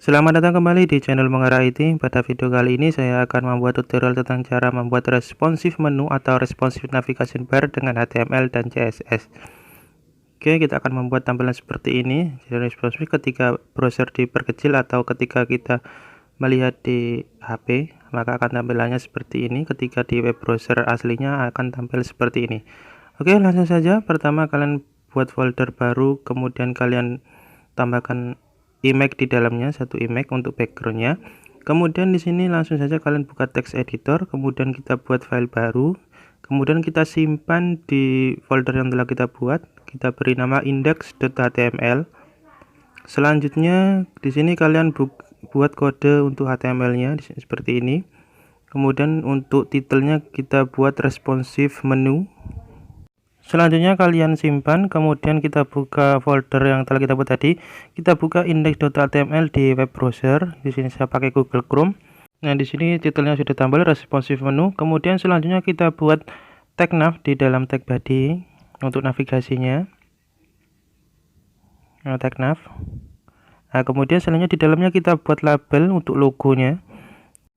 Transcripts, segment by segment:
Selamat datang kembali di channel Mengarah IT. Pada video kali ini saya akan membuat tutorial tentang cara membuat responsive menu atau responsive navigation bar dengan HTML dan CSS. Oke, kita akan membuat tampilan seperti ini. Jadi responsive ketika browser diperkecil atau ketika kita melihat di HP, maka akan tampilannya seperti ini. Ketika di web browser aslinya akan tampil seperti ini. Oke, langsung saja. Pertama kalian buat folder baru, kemudian kalian tambahkan image di dalamnya, satu image untuk backgroundnya. Kemudian di sini langsung saja kalian buka text editor, kemudian kita buat file baru, kemudian kita simpan di folder yang telah kita buat. Kita beri nama index.html. Selanjutnya di sini kalian buat kode untuk HTML-nya seperti ini. Kemudian untuk titelnya kita buat responsive menu. Selanjutnya kalian simpan, kemudian kita buka folder yang telah kita buat tadi. Kita buka index.html di web browser. Di sini saya pakai Google Chrome. Nah, di sini titelnya sudah tampil responsive menu. Kemudian selanjutnya kita buat tag nav di dalam tag body untuk navigasinya. Nah, tag nav. Nah, kemudian selanjutnya di dalamnya kita buat label untuk logonya.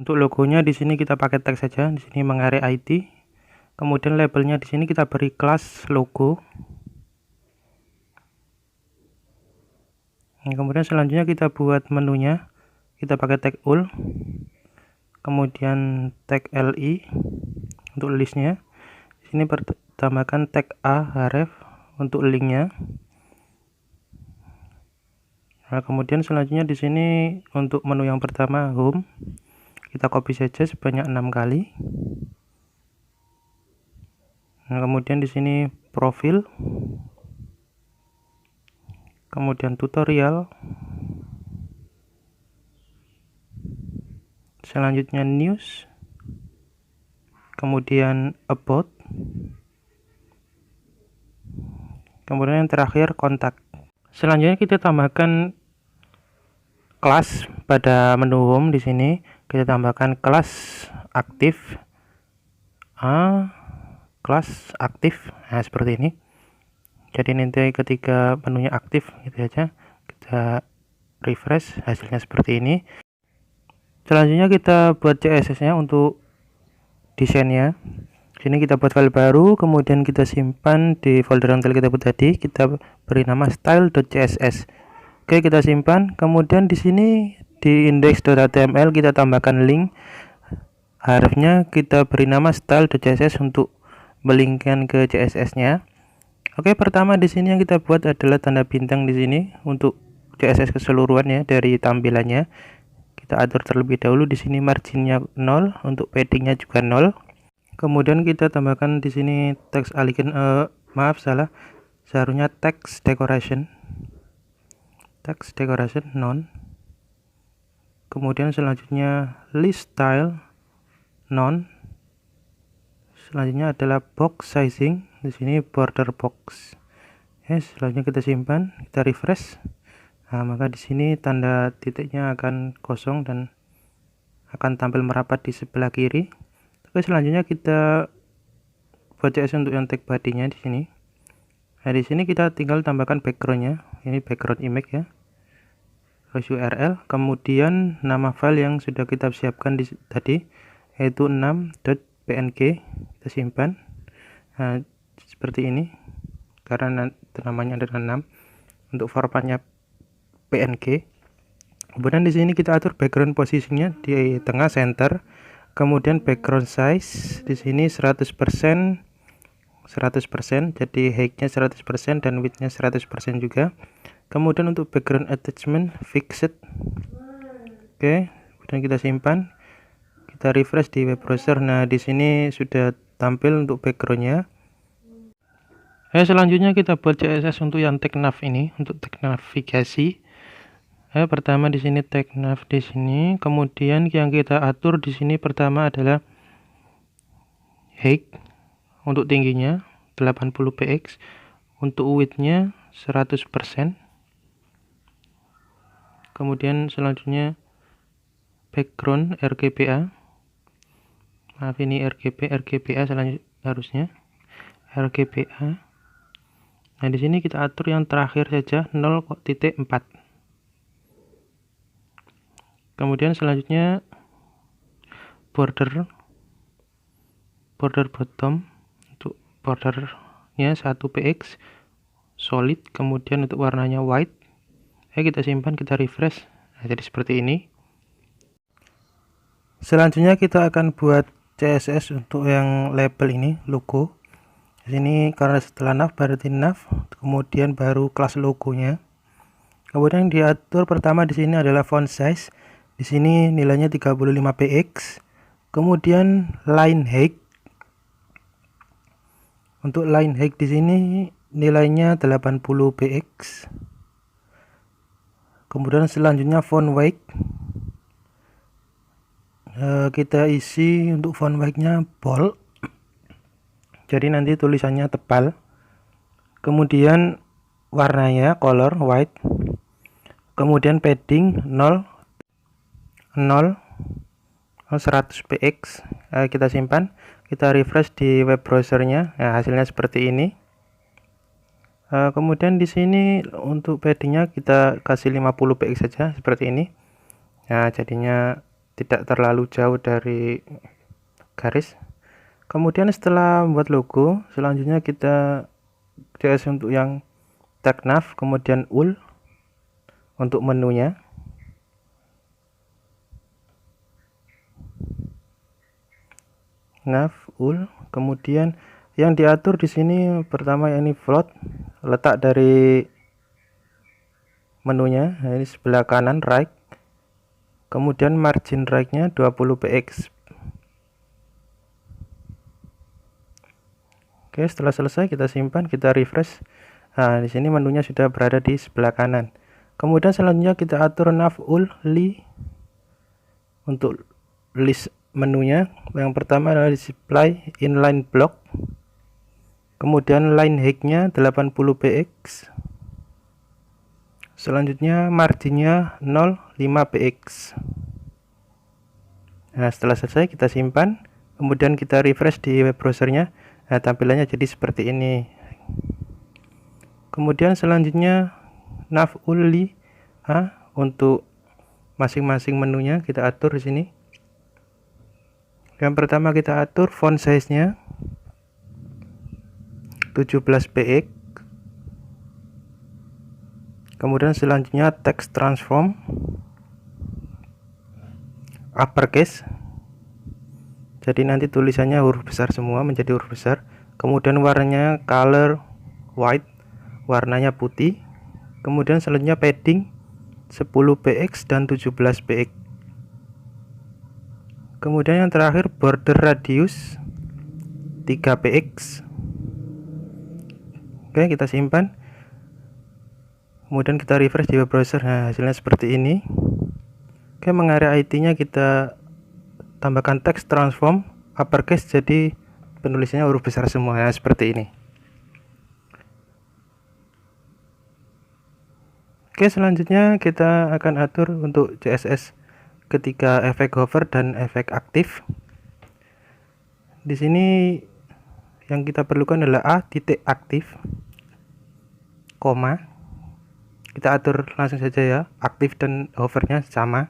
Untuk logonya di sini kita pakai tag saja. Di sini Mengarah IT. Kemudian labelnya di sini kita beri kelas logo. Kemudian selanjutnya kita buat menunya. Kita pakai tag ul. Kemudian tag li untuk listnya. Di sini tambahkan tag a href untuk linknya. Nah, kemudian selanjutnya di sini untuk menu yang pertama home. Kita copy saja sebanyak 6 kali. Nah, kemudian di sini profil, kemudian tutorial, selanjutnya news, kemudian about, kemudian yang terakhir kontak. Selanjutnya kita tambahkan kelas pada menu home. Di sini kita tambahkan kelas aktif, kelas aktif. Nah, seperti ini. Jadi nanti ketika menunya aktif gitu aja, kita refresh, hasilnya seperti ini. Selanjutnya kita buat CSS nya untuk desainnya. Sini kita buat file baru, kemudian kita simpan di folder yang telah kita buat tadi. Kita beri nama style.css. Oke, kita simpan. Kemudian di sini di index.html kita tambahkan link. Harusnya kita beri nama style.css untuk melinkkan ke CSS-nya. Oke, pertama di sini yang kita buat adalah tanda bintang di sini untuk CSS keseluruhan ya dari tampilannya. Kita atur terlebih dahulu di sini marginnya 0, untuk paddingnya juga 0. Kemudian kita tambahkan di sini text icon, seharusnya text decoration. Text decoration none. Kemudian selanjutnya list style none. Selanjutnya adalah box sizing, di sini border box. Selanjutnya kita simpan, kita refresh. Nah, maka di sini tanda titiknya akan kosong dan akan tampil merapat di sebelah kiri. Oke, selanjutnya kita buat CSS untuk yang tag body-nya di sini. Nah, di sini kita tinggal tambahkan background-nya. Ini background image ya. Terus URL, kemudian nama file yang sudah kita siapkan tadi yaitu 6.png. Kita simpan. Nah, seperti ini karena namanya adalah 6 untuk formatnya PNG. Kemudian di sini kita atur background posisinya di tengah center. Kemudian background size di sini 100%, jadi height-nya 100% dan width-nya 100% juga. Kemudian untuk background attachment fixed. Oke, kemudian kita simpan. Kita refresh di web browser. Nah, di sini sudah tampil untuk backgroundnya. Selanjutnya kita buat CSS untuk yang tag nav ini, untuk tag navigasi. Pertama di sini tag nav di sini, kemudian yang kita atur di sini pertama adalah height untuk tingginya 80 px, untuk width-nya 100%. Kemudian selanjutnya background RGBA. Maaf, ini RGBA selanjutnya harusnya RGBA. Nah, di sini kita atur yang terakhir saja 0.4. Kemudian selanjutnya border bottom, untuk bordernya 1px solid, kemudian untuk warnanya white. Kita simpan, kita refresh. Nah, jadi seperti ini. Selanjutnya kita akan buat CSS untuk yang label ini, logo. Di sini karena setelah nav berarti nav, kemudian baru kelas logonya. Kemudian diatur pertama di sini adalah font size. Di sini nilainya 35px. Kemudian line height. Untuk line height di sini nilainya 80px. Kemudian selanjutnya font weight. Kita isi untuk font weight-nya bold. Jadi nanti tulisannya tebal. Kemudian warnanya color white. Kemudian padding 100px. Kita simpan, kita refresh di web browsernya. Nah, hasilnya seperti ini. Kemudian di sini untuk paddingnya kita kasih 50px saja, seperti ini. Nah, jadinya tidak terlalu jauh dari garis. Kemudian setelah membuat logo, selanjutnya kita CSS untuk yang tag nav, kemudian ul untuk menunya. Nav ul, kemudian yang diatur di sini pertama ini float, letak dari menunya. Nah, ini sebelah kanan right. Kemudian margin right-nya 20px. Oke, setelah selesai kita simpan, kita refresh. Nah, di sini menunya sudah berada di sebelah kanan. Kemudian selanjutnya kita atur nav ul li untuk list menunya. Yang pertama adalah display inline block. Kemudian line height-nya 80px. Selanjutnya marginnya 0,5px. Nah, setelah selesai kita simpan, kemudian kita refresh di web browsernya. Nah, tampilannya jadi seperti ini. Kemudian selanjutnya nav uli untuk masing-masing menunya kita atur di sini. Yang pertama kita atur font size-nya 17px. Kemudian selanjutnya text transform uppercase. Jadi nanti tulisannya huruf besar semua, menjadi huruf besar. Kemudian warnanya color white, warnanya putih. Kemudian selanjutnya padding 10px dan 17px. Kemudian yang terakhir border radius 3px. Oke, kita simpan. Kemudian kita refresh di web browser. Nah, hasilnya seperti ini. Oke, mengarea IT-nya kita tambahkan text transform uppercase, jadi penulisannya huruf besar semua. Nah, seperti ini. Oke, selanjutnya kita akan atur untuk CSS ketika efek hover dan efek aktif. Di sini yang kita perlukan adalah a titik aktif, koma. Kita atur langsung saja ya, aktif dan hovernya sama.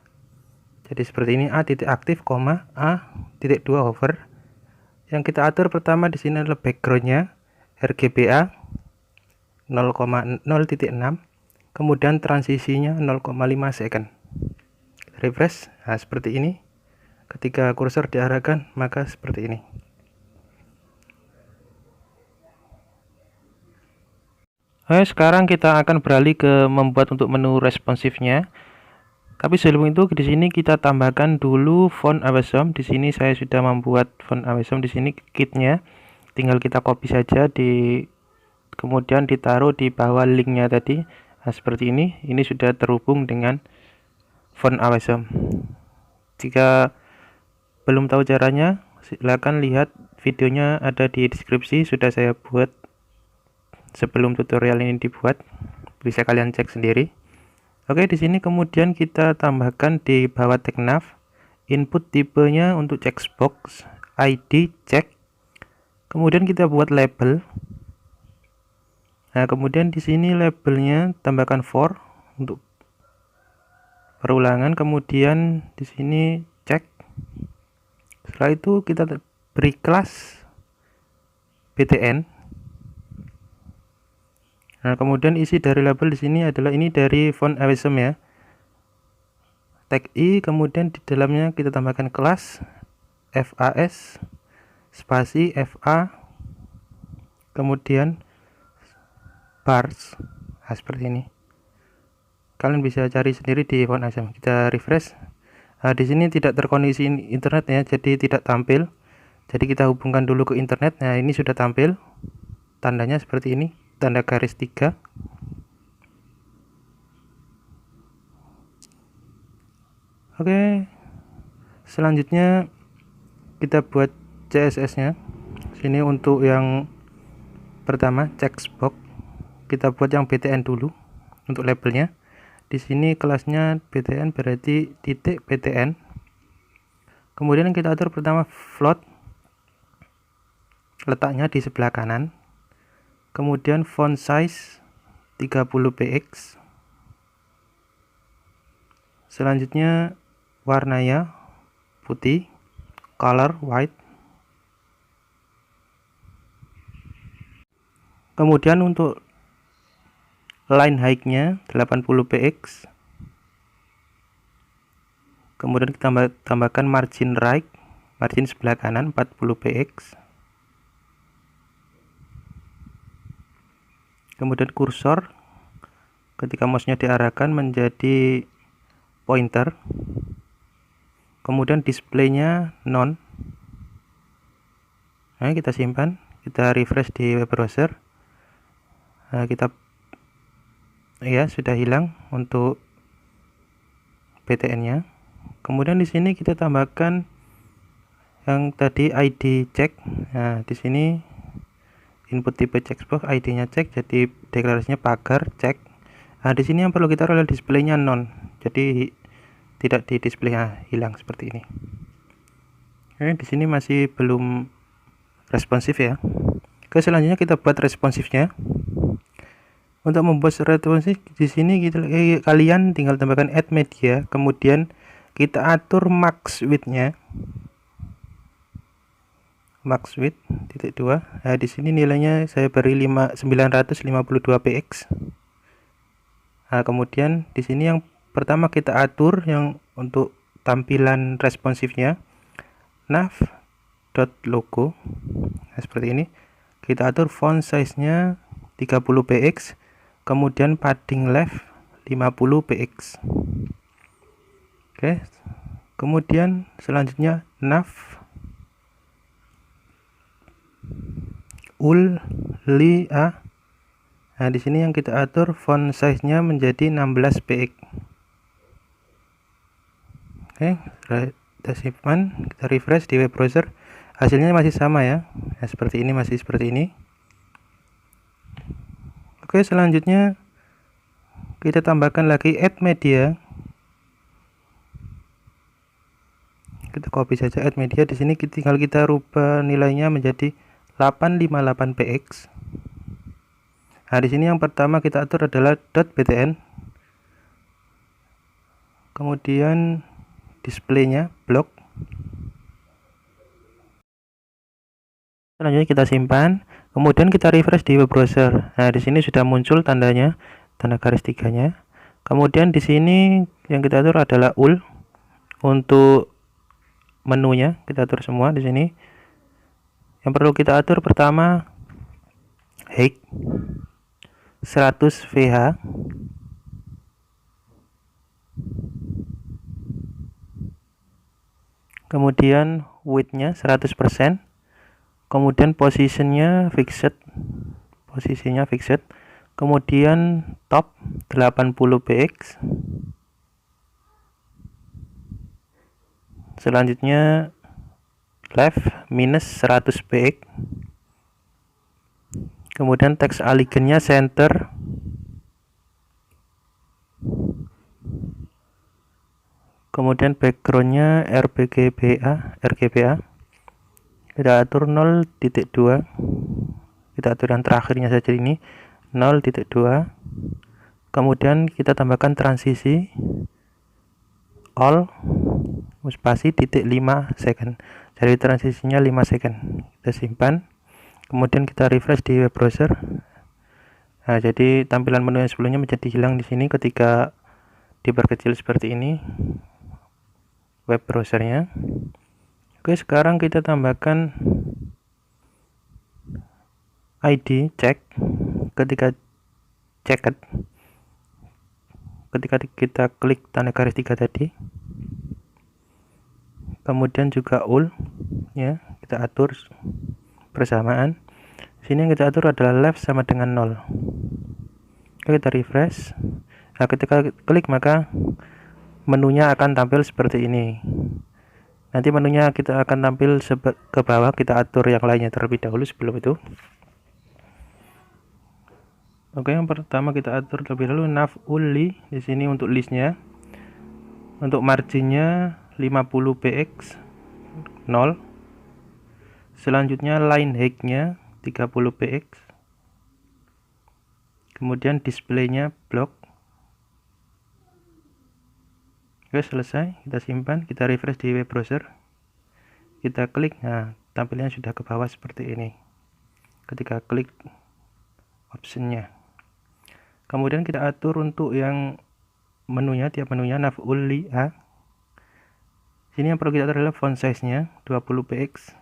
Jadi seperti ini, a titik aktif, koma, a titik 2 hover. Yang kita atur pertama di sini adalah backgroundnya RGBA 0,0.6, kemudian transisinya 0,5 second. Refresh, nah seperti ini. Ketika kursor diarahkan, maka seperti ini. Sekarang kita akan beralih ke membuat untuk menu responsifnya. Tapi sebelum itu di sini kita tambahkan dulu font awesome. Di sini saya sudah membuat font awesome di sini kitnya. Tinggal kita copy saja kemudian ditaruh di bawah linknya tadi. Nah, seperti ini. Ini sudah terhubung dengan font awesome. Jika belum tahu caranya, silakan lihat videonya, ada di deskripsi, sudah saya buat sebelum tutorial ini dibuat, bisa kalian cek sendiri. Oke, di sini kemudian kita tambahkan di bawah tag nav, input tipenya untuk checkbox, ID check. Kemudian kita buat label. Nah, kemudian di sini labelnya tambahkan for untuk perulangan, kemudian di sini cek. Setelah itu kita beri kelas btn. Nah, kemudian isi dari label di sini adalah ini dari font Awesome ya. Tag i, kemudian di dalamnya kita tambahkan kelas FAS spasi FA, kemudian bars. Nah, seperti ini. Kalian bisa cari sendiri di font Awesome. Kita refresh. Nah, di sini tidak terkoneksi internet ya, jadi tidak tampil. Jadi kita hubungkan dulu ke internet. Nah, ini sudah tampil. Tandanya seperti ini, tanda garis 3. Oke, selanjutnya kita buat CSS-nya. Sini untuk yang pertama checkbox, kita buat yang btn dulu untuk labelnya. Di sini kelasnya btn berarti titik btn. Kemudian kita atur pertama float, letaknya di sebelah kanan. Kemudian font size 30 px. Selanjutnya warnanya putih, color white. Kemudian untuk line height-nya 80 px. Kemudian kita tambahkan margin right, margin sebelah kanan 40 px. Kemudian kursor ketika mouse-nya diarahkan menjadi pointer. Kemudian display-nya none. Nah, kita simpan, kita refresh di web browser. Nah, kita ya sudah hilang untuk btn-nya. Kemudian di sini kita tambahkan yang tadi ID check. Nah, di sini input tipe checkbox, ID-nya cek, jadi deklarasinya pagar cek. Nah, di sini yang perlu kita adalah display-nya none, jadi tidak di display, hilang seperti ini. Oke, di sini masih belum responsif ya. Oke, selanjutnya kita buat responsifnya. Untuk membuat responsif di sini kalian tinggal tambahkan add media, kemudian kita atur max width-nya. Max width titik 2. Nah, di sini nilainya saya beri 952 px. Nah, kemudian di sini yang pertama kita atur yang untuk tampilan responsifnya nav.logo. Nah, seperti ini. Kita atur font size-nya 30 px, kemudian padding left 50 px. Oke. Kemudian selanjutnya nav lia. Nah, di sini yang kita atur font size-nya menjadi 16 px. Oke, kita simpan, kita refresh di web browser. Hasilnya masih sama ya. Nah, seperti ini, masih seperti ini. Oke, selanjutnya kita tambahkan lagi add media. Kita copy saja add media. Di sini tinggal kita rubah nilainya menjadi 858 px. Nah, di sini yang pertama kita atur adalah .btn. Kemudian display-nya block. Selanjutnya kita simpan, kemudian kita refresh di web browser. Nah, di sini sudah muncul tandanya, tanda garis 3-nya. Kemudian di sini yang kita atur adalah ul. Untuk menunya kita atur semua di sini. Yang perlu kita atur pertama height 100 VH. Kemudian width-nya 100%. Kemudian posisinya fixed. Kemudian top 80 px. Selanjutnya left minus 100 px. Kemudian teks alignnya center. Kemudian backgroundnya RGBA. Kita atur 0.2. Kita atur yang terakhirnya saja ini 0.2. Kemudian kita tambahkan transisi all spasi titik 5 second. Jadi transisinya 5 second. Kita simpan. Kemudian kita refresh di web browser. Nah, jadi tampilan menu yang sebelumnya menjadi hilang di sini ketika diperkecil seperti ini web browsernya. Oke, sekarang kita tambahkan ID cek ketika checked. Ketika kita klik tanda garis 3 tadi, kemudian juga ul ya, kita atur bersamaan. Sini yang kita atur adalah left sama dengan 0. Oke, kita refresh. Nah, ketika klik maka menunya akan tampil seperti ini. Nanti menunya kita akan tampil ke bawah, kita atur yang lainnya terlebih dahulu sebelum itu. Oke, yang pertama kita atur terlebih dahulu nav uli di sini untuk listnya. Untuk marginnya 50 px 0. Selanjutnya line height-nya 30 px. Kemudian displaynya block. Oke, selesai. Kita simpan, kita refresh di web browser. Kita klik, nah tampilnya sudah ke bawah seperti ini. Ketika klik optionnya. Kemudian kita atur untuk yang menunya, tiap menunya nav uli A. Sini yang perlu kita atur adalah font size-nya 20 px.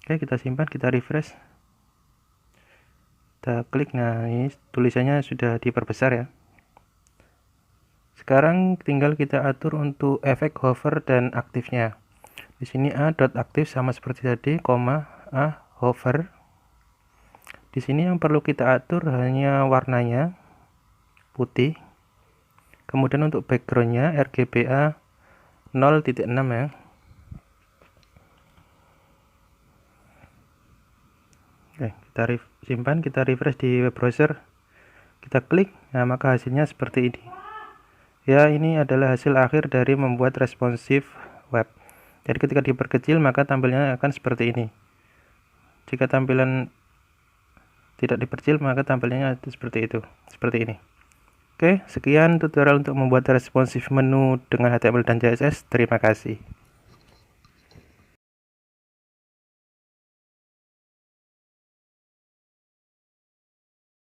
Oke, kita simpan, kita refresh. Kita klik, nah ini tulisannya sudah diperbesar ya. Sekarang tinggal kita atur untuk efek hover dan aktifnya. Di sini a.aktif sama seperti tadi, koma a hover. Di sini yang perlu kita atur hanya warnanya putih. Kemudian untuk backgroundnya RGBA 0.6 ya. Oke, kita simpan, kita refresh di web browser. Kita klik, nah maka hasilnya seperti ini. Ya, ini adalah hasil akhir dari membuat responsif web. Jadi ketika diperkecil maka tampilnya akan seperti ini. Jika tampilan tidak diperkecil maka tampilnya seperti itu, seperti ini. Oke, sekian tutorial untuk membuat responsif menu dengan HTML dan CSS. Terima kasih.